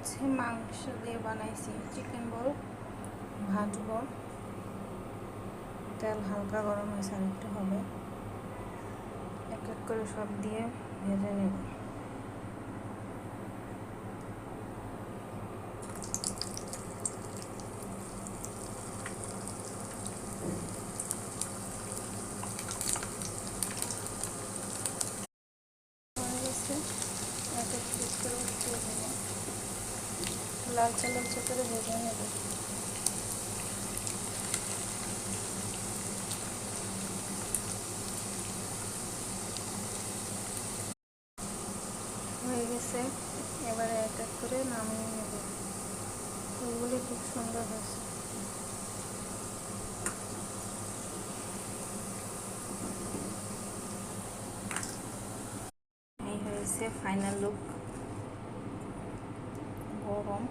হচ্ছে মাংস দিয়ে বানাইছি চিকেন বল, ভাজবো। তেল হালকা গরম হয়েছে, আর একটু হবে। এক এক করে সব দিয়ে ভেজে নেব। হয়ে গেছে, এক এক পিস করে উঠিয়ে দেবো। লালচে লালচে করে ভেজে নেব। হয়ে গেছে, এবারে এক এক করে নামিয়ে নেব। ফুলগুলি খুব সুন্দর হয়েছে। এই হয়েছে ফাইনাল লুক। গরম।